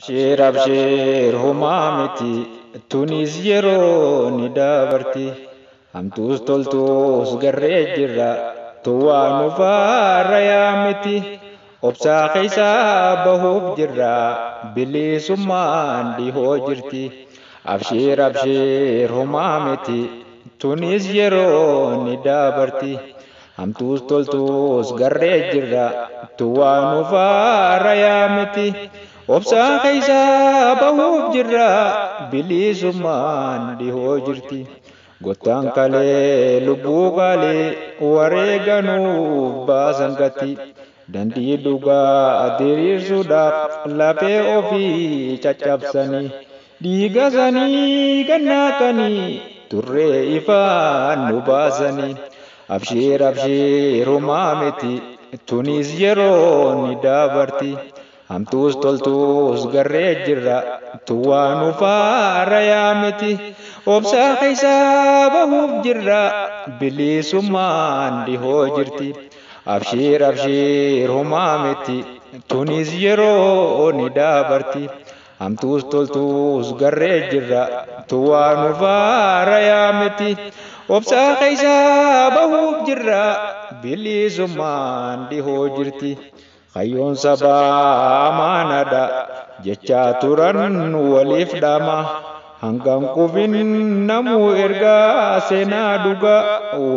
Abshir humamiti tunis yeroo ni dabarti hamtuus toltuus garree jirra tuwaa nufaarra yaamiti obsaa keessaa bahuuf jirra bilisummaan dhihoo jirti. Abshir humamiti tunis yeroo ni dabarti hamtuus toltuus garree jirra tuwaa nufaarra yaamiti. Obsaa keessaa bahuuf jirra bilisummaan dhihoo jirti. Gottaan kalee lubbuu qaalii wareeganuuf baasan gati. Dandii dhugaa diriirsuudhaaf lafee ofii caccabsanii. Dhiigasanii gannaaqanii turree ifaan nu baasanii. Abshir humamiti tunis yeroo ni dabarti. Hamtuus toltuus garree jirra tuwaa nufaarra yaamiti. Obsaa keessaa bahuuf jirra bilisummaan dhihoo jirti. Abshir humamiti tunis yeroo ni dabarti. Hamtuus toltuus garree jirra tuwaa nufaarra yaamiti. Obsaa keessaa bahuuf jirra bilisummaan dhihoo jirti. Hayyoon sabaa amaanadha jechaa turan waliif dhama. Hangam qufin namuu ergaa seenaa dhugaa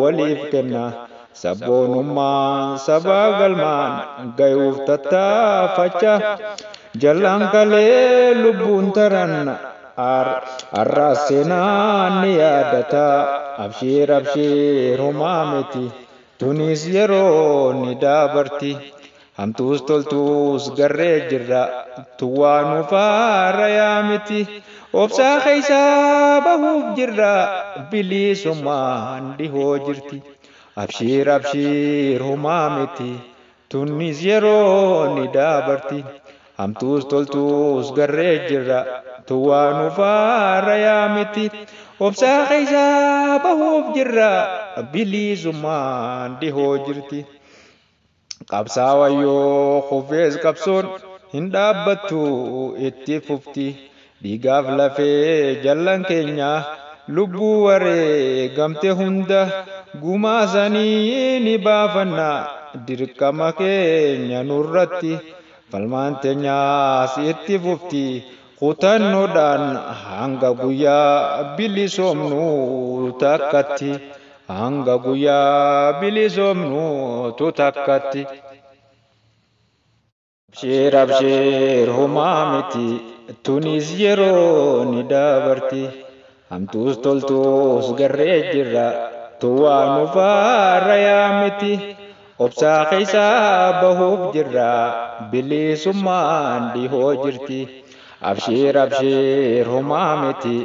waliif kenna. Sabboonummaan sabaa galmaan gayuuf tattaafacha. Jallaan kalee lubbuun taran arraas seenaan ni yaadata. Abshir humamiti tunis yeroo ni dabarti. Hamtuus toltuus garree jirra tuwaa nufaarra yaamiti. Obsaa keessaa bahuuf jirra bilisummaan dhihoo jirti. Abshir humamiti tunis yeroo ni dabarti. Hamtuus toltuus garree jirra tuwaa nufaarra yaamiti. Obsaa keessaa bahuuf jirra bilisummaan dhihoo jirti. Qabsaawayyoo kufees qabsoon hin dhaabbattu itti fufti. Dhiigaaf lafee jallan keenya lubbuu wareegamte hunda gumaasanii ni baafanna dirqama keenya nurratti. Falmaan teenyaas itti fufti kutannoodhaan hanga guyyaa bilisoomnu takkatti. Hanga guyyaa bilisoomnu takkatti. Abshir humamiti tunis yeroo ni dabarti. Hamtuus toltuus garree jirra tuwaa nufaarra yaamiti. Obsaa keessaa bahuuf jirra bilisummaan dhihoo jirti. Abshir humamiti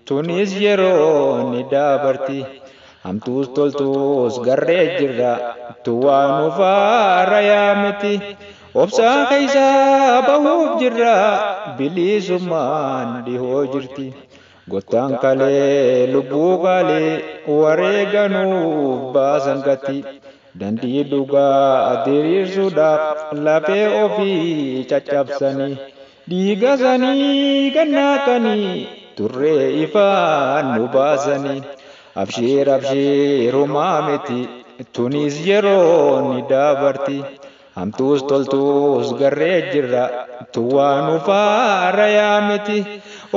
tunis yeroo ni dabarti. Hamtuus toltuus garree jirra tuwaa nufaarra yaamiti. Obsaa keessaa bahuuf jirra bilisummaan dhihoo jirti. Gottaan kalee lubbuu qaalii wareeganuuf baasan gati. Dandii dhugaa diriirsuudhaaf lafee ofii caccabsanii. Dhiigasanii gannaaqanii turree ifaan nu baasanii. Abshir humamiti tunis yeroo ni dabarti. Hamtuus toltuus garree jirra tuwaa nufaarra yaamiti.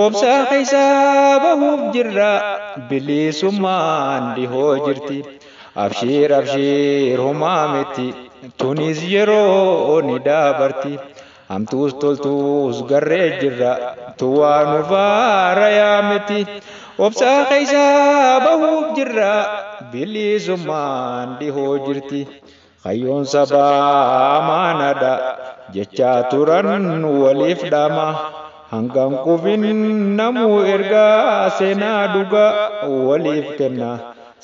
Obsaa keessaa bahuuf jirra bilisummaan dhihoo jirti. Abshir humamiti tunis yeroo ni dabarti. Hamtuus toltuus garree jirra tuwaa nufaarra yaamiti. Obsaa keessaa bahuuf jirra bilisummaan dhihoo jirti. Hayyoon sabaa amaanadha jechaa turan waliif dhama. Hangam qufin namuu ergaa seenaa dhugaa waliif kenna.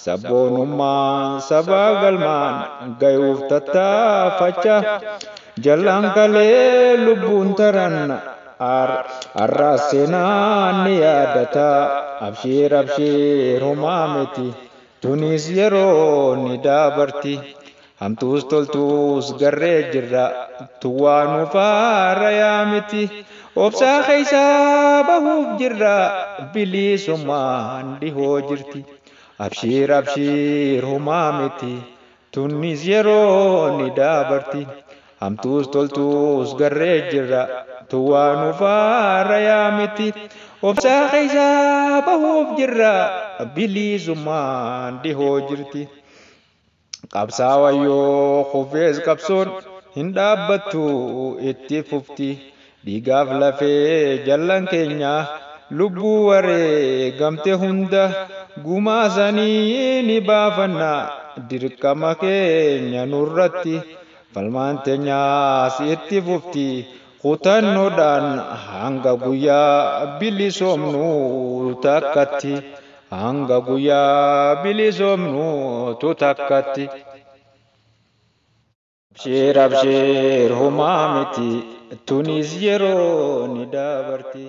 Sabboonummaan sabaa galmaan gayuuf tattaafacha. Jallaan kalee lubbuun taran arraas seenaan ni yaadata. Abshir humamiti tunis yeroo ni dabarti. Hamtuus toltuus garree jirra tuwaa nufaarra yaamiti obsaa keessaa bahuuf jirra bilisummaan dhihoo jirti. Abshiir abshiir homaa miti tunnis yeroo ni daabarti. Hamtuus toltuus garree jirra tuwaa nufaarra yaa miti. Obsaa keessaa bahuuf jirra bilisummaan dhihoo jirti. Qabsaawwayyoo kufees qabsoon hin dhaabbattu itti fufti. Dhiigaaf lafee jallan keenya lubbuu wareegamte hunda gumaasanii ni baafanna dirqama keenya nurratti. Falmaan teenyaas itti fufti kutannoodhaan hanga guyyaa bilisoomnu takkatti. Hanga guyyaa bilisoomnu takkatti. Abshiir abshiir homaa miti tunis yeroo ni daabarti.